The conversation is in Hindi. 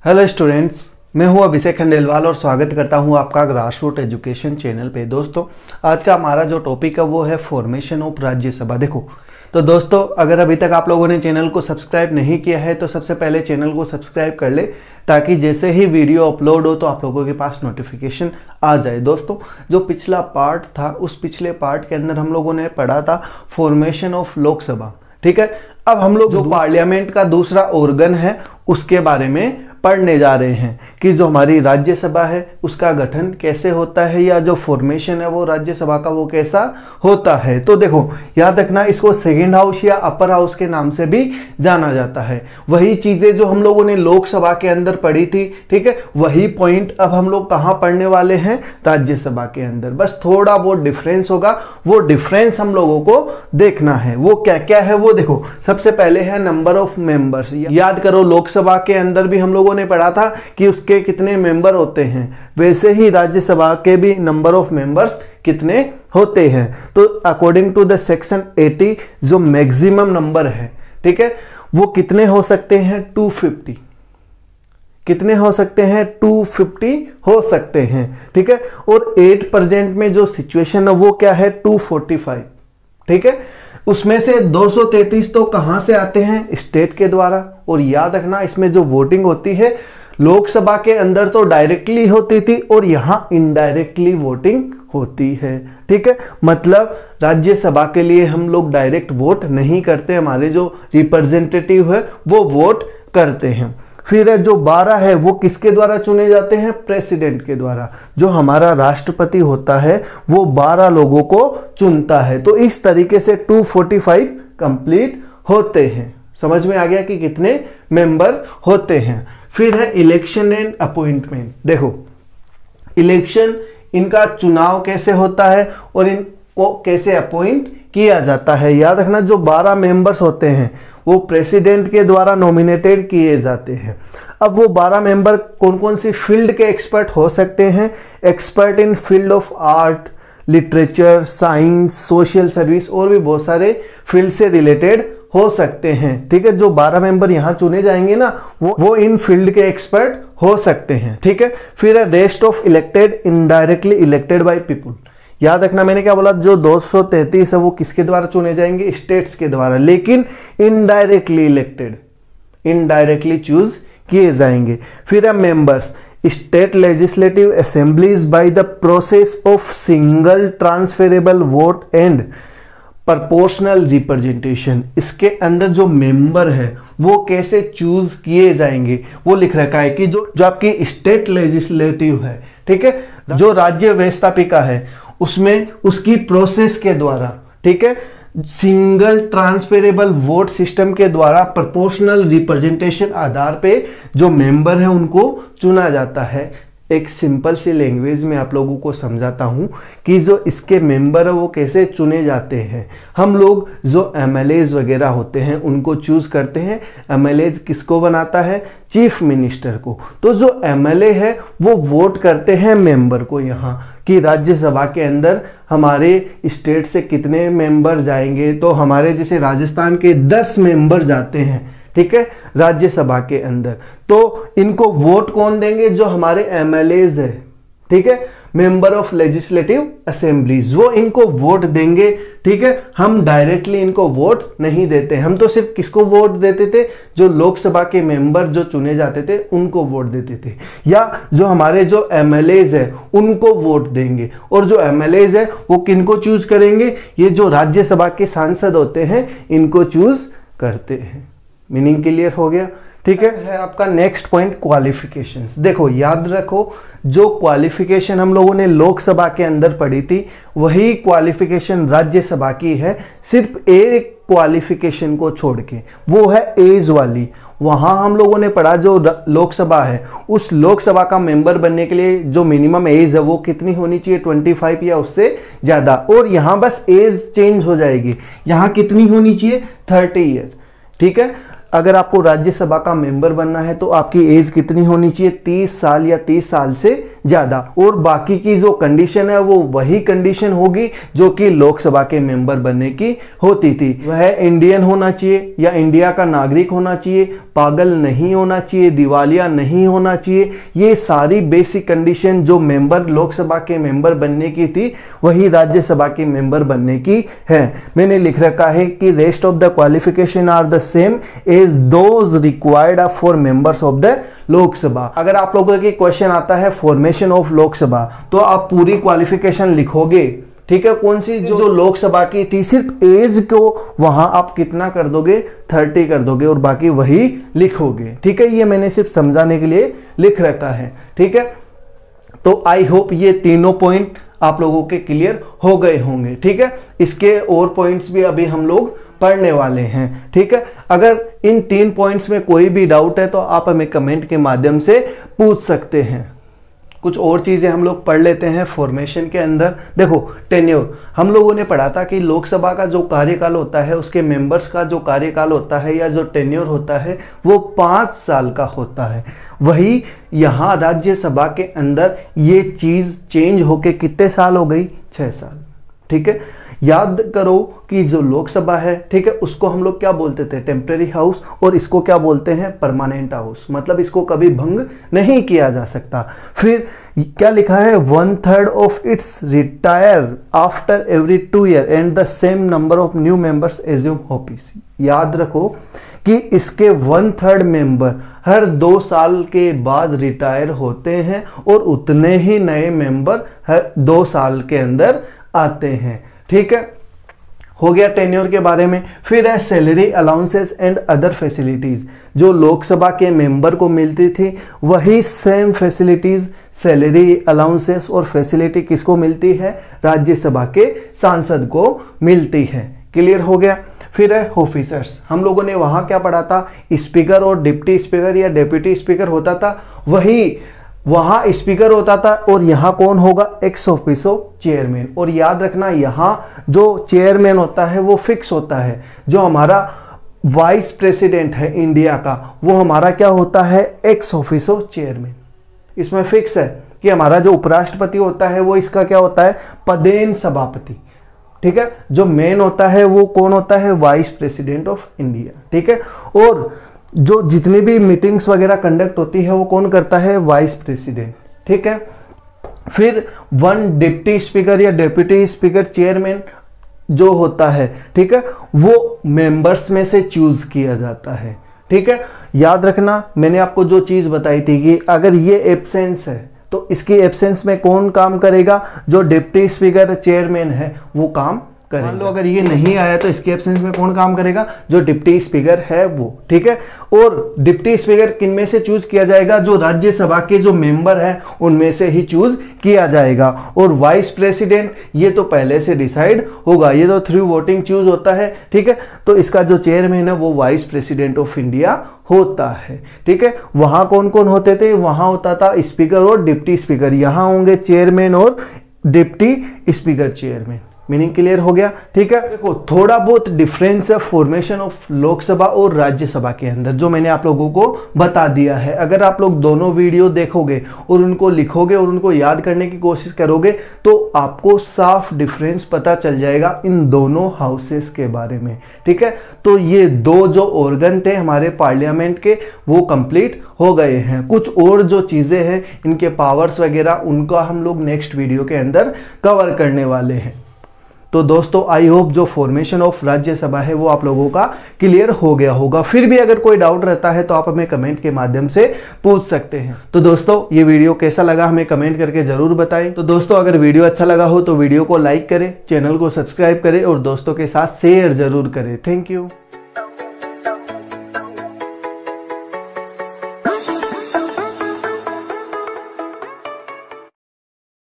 हेलो स्टूडेंट्स, मैं हूं अभिषेक खंडेलवाल और स्वागत करता हूं आपका ग्रासरूट एजुकेशन चैनल पे। दोस्तों, आज का हमारा जो टॉपिक है वो है फॉर्मेशन ऑफ राज्यसभा। देखो तो दोस्तों, अगर अभी तक आप लोगों ने चैनल को सब्सक्राइब नहीं किया है तो सबसे पहले चैनल को सब्सक्राइब कर ले, ताकि जैसे ही वीडियो अपलोड हो तो आप लोगों के पास नोटिफिकेशन आ जाए। दोस्तों, जो पिछला पार्ट था उस पिछले पार्ट के अंदर हम लोगों ने पढ़ा था फॉर्मेशन ऑफ लोकसभा। ठीक है, अब हम लोग जो पार्लियामेंट का दूसरा ऑर्गन है उसके बारे में पढ़ने जा रहे हैं कि जो हमारी राज्यसभा है उसका गठन कैसे होता है, या जो फॉर्मेशन है वो राज्यसभा का वो कैसा होता है। तो देखो, याद रखना, इसको सेकेंड हाउस या अपर हाउस के नाम से भी जाना जाता है। वही चीजें जो हम लोगों ने लोकसभा के अंदर पढ़ी थी, ठीक है, वही पॉइंट अब हम लोग कहाँ पढ़ने वाले हैं, राज्यसभा के अंदर। बस थोड़ा बहुत डिफरेंस होगा, वो डिफरेंस हम लोगों को देखना है। वो क्या क्या है वो देखो। सबसे पहले है नंबर ऑफ मेंबर्स। याद करो, लोकसभा के अंदर भी हम लोगों ने पढ़ा था कि उसके कितने मेंबर होते हैं, वैसे ही राज्यसभा के भी नंबर ऑफ मेंबर्स कितने होते हैं। तो अकॉर्डिंग टू द सेक्शन 80 जो मैक्सिमम नंबर है, ठीक है, वो कितने हो सकते हैं, 250। कितने हो सकते हैं, 250 हो सकते हैं। ठीक है, और 8% में जो सिचुएशन है वो क्या है, 245। ठीक है, उसमें से 233 तो कहां से आते हैं, स्टेट के द्वारा। और याद रखना, इसमें जो वोटिंग होती है लोकसभा के अंदर तो डायरेक्टली होती थी और यहां इनडायरेक्टली वोटिंग होती है। ठीक है, मतलब राज्यसभा के लिए हम लोग डायरेक्ट वोट नहीं करते, हमारे जो रिप्रेजेंटेटिव है वो वोट करते हैं। फिर जो 12 है वो किसके द्वारा चुने जाते हैं, प्रेसिडेंट के द्वारा। जो हमारा राष्ट्रपति होता है वो 12 लोगों को चुनता है। तो इस तरीके से 245 कंप्लीट होते हैं। समझ में आ गया कि कितने मेंबर होते हैं। फिर है इलेक्शन एंड अपॉइंटमेंट। देखो, इलेक्शन, इनका चुनाव कैसे होता है और इनको कैसे अपॉइंट किया जाता है। याद रखना, जो 12 मेंबर्स होते हैं वो प्रेसिडेंट के द्वारा नॉमिनेटेड किए जाते हैं। अब वो 12 मेंबर कौन कौन सी फील्ड के एक्सपर्ट हो सकते हैं, expert in field of art, literature, science, social service और भी बहुत सारे फील्ड से रिलेटेड हो सकते हैं। ठीक है, जो 12 मेंबर यहां चुने जाएंगे ना वो इन फील्ड के एक्सपर्ट हो सकते हैं। ठीक है, फिर है rest of elected indirectly elected by people. याद रखना, मैंने क्या बोला, जो 233 है वो किसके द्वारा चुने जाएंगे, स्टेट्स के द्वारा, लेकिन इनडायरेक्टली इलेक्टेड, इनडायरेक्टली चूज किए जाएंगे। फिर है members state legislative assemblies by the process of single transferable vote and proportional representation. इसके अंदर जो मेंबर है वो कैसे चूज किए जाएंगे वो लिख रखा है कि जो आपकी स्टेट लेजिस्लेटिव है, ठीक है, जो राज्य व्यवस्थापिका है, उसमें उसकी प्रोसेस के द्वारा, ठीक है, सिंगल ट्रांसफरेबल वोट सिस्टम के द्वारा प्रोपोर्शनल रिप्रेजेंटेशन आधार पे जो मेंबर है उनको चुना जाता है। एक सिंपल सी लैंग्वेज में आप लोगों को समझाता हूं कि जो इसके मेंबर है वो कैसे चुने जाते हैं। हम लोग जो एमएलएज वगैरह होते हैं उनको चूज करते हैं। एमएलएज किसको बनाता है, चीफ मिनिस्टर को। तो जो एमएलए है वो वोट करते हैं मेंबर को, यहाँ कि राज्यसभा के अंदर हमारे स्टेट से कितने मेंबर जाएंगे। तो हमारे जैसे राजस्थान के 10 मेंबर जाते हैं, ठीक है, राज्यसभा के अंदर। तो इनको वोट कौन देंगे, जो हमारे एमएलएज है, ठीक है, मेंबर ऑफ लेजिस्लेटिव असेंबलीज, वो इनको वोट देंगे। ठीक है, हम डायरेक्टली इनको वोट नहीं देते, हम तो सिर्फ किसको वोट देते थे, जो लोकसभा के मेंबर जो चुने जाते थे उनको वोट देते थे, या जो हमारे जो एमएलएज है उनको वोट देंगे। और जो एमएलएज है वो किनको चूज करेंगे, ये जो राज्यसभा के सांसद होते हैं इनको चूज करते हैं। मीनिंग क्लियर हो गया। ठीक है, आपका नेक्स्ट पॉइंट क्वालिफिकेशंस। देखो, याद रखो, जो क्वालिफिकेशन हम लोगों ने लोकसभा के अंदर पढ़ी थी वही क्वालिफिकेशन राज्यसभा की है, सिर्फ एक क्वालिफिकेशन को छोड़ के, वो है एज वाली। वहां हम लोगों ने पढ़ा जो लोकसभा है उस लोकसभा का मेंबर बनने के लिए जो मिनिमम एज है वो कितनी होनी चाहिए, 25 या उससे ज्यादा। और यहां बस एज चेंज हो जाएगी, यहां कितनी होनी चाहिए, 30 ईयर। ठीक है, अगर आपको राज्यसभा का मेंबर बनना है तो आपकी एज कितनी होनी चाहिए, 30 साल या 30 साल से ज्यादा, और बाकी की जो कंडीशन है वो वही कंडीशन होगी जो कि लोकसभा के मेंबर बनने की होती थी। वह इंडियन होना चाहिए या इंडिया का नागरिक होना चाहिए, पागल नहीं होना चाहिए, दिवालिया नहीं होना चाहिए। ये सारी बेसिक कंडीशन जो मेंबर लोकसभा के मेंबर बनने की थी वही राज्यसभा के मेंबर बनने की है। मैंने लिख रखा है कि rest of the qualification are the same as those required for members of the Lok Sabha. अगर आप लोगों के क्वेश्चन आता है फॉर्मेशन ऑफ लोकसभा तो आप पूरी क्वालिफिकेशन लिखोगे, ठीक है, कौन सी जो लोकसभा की थी, सिर्फ एज को वहां आप कितना कर दोगे, 30 कर दोगे और बाकी वही लिखोगे, ठीक है। ये मैंने सिर्फ समझाने के लिए लिख रखा है, ठीक है। तो आई होप ये तीनों पॉइंट आप लोगों के क्लियर हो गए होंगे, ठीक है। इसके और पॉइंट्स भी अभी हम लोग पढ़ने वाले हैं, ठीक है। अगर इन 3 पॉइंट्स में कोई भी डाउट है तो आप हमें कमेंट के माध्यम से पूछ सकते हैं। कुछ और चीजें हम लोग पढ़ लेते हैं फॉर्मेशन के अंदर। देखो टेन्योर, हम लोगों ने पढ़ा था कि लोकसभा का जो कार्यकाल होता है, उसके मेंबर्स का जो कार्यकाल होता है या जो टेन्योर होता है वो 5 साल का होता है। वही यहाँ राज्यसभा के अंदर ये चीज चेंज होके कितने साल हो गई, 6 साल, ठीक है। याद करो कि जो लोकसभा है, ठीक है, उसको हम लोग क्या बोलते थे, टेम्परेरी हाउस, और इसको क्या बोलते हैं, परमानेंट हाउस। मतलब इसको कभी भंग नहीं किया जा सकता। फिर क्या लिखा है, 1/3 of its retire after every 2 year and the same number of new members assume office. याद रखो कि इसके 1/3 मेंबर हर 2 साल के बाद रिटायर होते हैं और उतने ही नए मेंबर हर 2 साल के अंदर आते हैं, ठीक है। हो गया टेन्योर के बारे में। फिर है salary allowances and other facilities. जो लोकसभा के मेंबर को मिलती थी वही सेम फैसिलिटीज, सैलरी अलाउंसेस और फैसिलिटी किसको मिलती है, राज्यसभा के सांसद को मिलती है। क्लियर हो गया। फिर है ऑफिसर्स। हम लोगों ने वहां क्या पढ़ा था, स्पीकर और डिप्टी स्पीकर या डेप्यूटी स्पीकर होता था, वही वहां स्पीकर होता था और यहां कौन होगा, एक्स ऑफिसो चेयरमैन। और याद रखना यहां जो चेयरमैन होता है वो फिक्स होता है। जो हमारा वाइस प्रेसिडेंट है इंडिया का वो हमारा क्या होता है, एक्स ऑफिसो चेयरमैन। इसमें फिक्स है कि हमारा जो उपराष्ट्रपति होता है वो इसका क्या होता है, पदेन सभापति, ठीक है। जो मेन होता है वो कौन होता है, वाइस प्रेसिडेंट ऑफ इंडिया, ठीक है। और जो जितनी भी मीटिंग्स वगैरह कंडक्ट होती है वो कौन करता है, वाइस प्रेसिडेंट, ठीक है। फिर 1 डिप्टी स्पीकर या डेप्यूटी स्पीकर चेयरमैन जो होता है, ठीक है, वो मेंबर्स में से चूज किया जाता है, ठीक है। याद रखना मैंने आपको जो चीज बताई थी कि अगर ये एब्सेंस है तो इसकी एब्सेंस में कौन काम करेगा, जो डिप्टी स्पीकर चेयरमैन है वो काम करेगा। मान लो अगर ये नहीं आया तो इसके एब्सेंस में कौन काम करेगा, जो डिप्टी स्पीकर है वो, ठीक है। और डिप्टी स्पीकर किन में से चूज किया जाएगा, जो राज्यसभा के जो मेंबर हैं उनमें से ही चूज किया जाएगा। और वाइस प्रेसिडेंट ये तो पहले से डिसाइड होगा, ये तो थ्रू वोटिंग चूज होता है, ठीक है। तो इसका जो चेयरमैन है वो वाइस प्रेसिडेंट ऑफ इंडिया होता है, ठीक है। वहां कौन कौन होते थे, वहां होता था स्पीकर और डिप्टी स्पीकर, यहां होंगे चेयरमैन और deputy speaker chairman. Meaning clear हो गया, ठीक है। देखो थोड़ा बहुत डिफरेंस है फॉर्मेशन ऑफ लोकसभा और राज्यसभा के अंदर जो मैंने आप लोगों को बता दिया है। अगर आप लोग दोनों वीडियो देखोगे और उनको लिखोगे और उनको याद करने की कोशिश करोगे तो आपको साफ डिफरेंस पता चल जाएगा इन दोनों हाउसेस के बारे में, ठीक है। तो ये 2 जो ऑर्गन थे हमारे पार्लियामेंट के वो कंप्लीट हो गए हैं। कुछ और जो चीजें हैं इनके पावर्स वगैरह उनका हम लोग नेक्स्ट वीडियो के अंदर कवर करने वाले हैं। तो दोस्तों आई होप जो फॉर्मेशन ऑफ राज्यसभा है वो आप लोगों का क्लियर हो गया होगा। फिर भी अगर कोई डाउट रहता है तो आप हमें कमेंट के माध्यम से पूछ सकते हैं। तो दोस्तों ये वीडियो कैसा लगा हमें कमेंट करके जरूर बताएं। तो दोस्तों अगर वीडियो अच्छा लगा हो तो वीडियो को लाइक करें, चैनल को सब्सक्राइब करें और दोस्तों के साथ शेयर जरूर करें। Thank you.